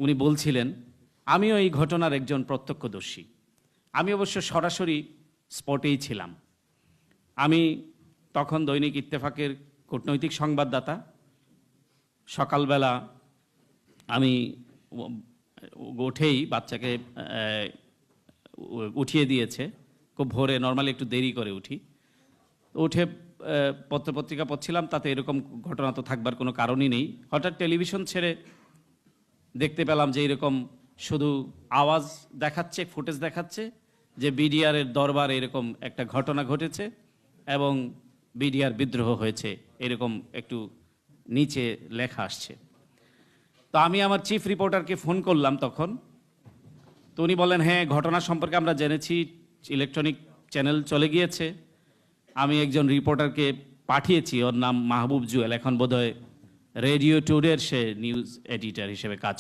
উনি বলছিলেন, আমিও এই ঘটনার একজন প্রত্যক্ষদর্শী। আমি অবশ্য সরাসরি স্পটেই ছিলাম। আমি তখন দৈনিক ইত্তেফাকের কূটনৈতিক সংবাদদাতা। সকালবেলা আমি উঠেই বাচ্চাকে উঠিয়ে দিয়েছে, খুব ভোরে, নর্মালি একটু দেরি করে উঠি। উঠে পত্রপত্রিকা পড়ছিলাম, তাতে এরকম ঘটনা তো থাকবার কোনো কারণই নেই। হঠাৎ টেলিভিশন ছেড়ে দেখতে পেলাম যে এরকম শুধু আওয়াজ দেখাচ্ছে, ফুটেজ দেখাচ্ছে যে বিডিআরের দরবারে এরকম একটা ঘটনা ঘটেছে এবং বিডিআর বিদ্রোহ হয়েছে, এরকম একটু নিচে লেখা আসছে। তো আমি আমার চিফ রিপোর্টারকে ফোন করলাম তখন। তো উনি বললেন, হ্যাঁ, ঘটনা সম্পর্কে আমরা জেনেছি, ইলেকট্রনিক চ্যানেল চলে গিয়েছে। আমি একজন রিপোর্টারকে পাঠিয়েছি, ওর নাম মাহবুব জুয়েল, এখন বোধহয় রেডিও টুডের সে নিউজ এডিটর হিসেবে কাজ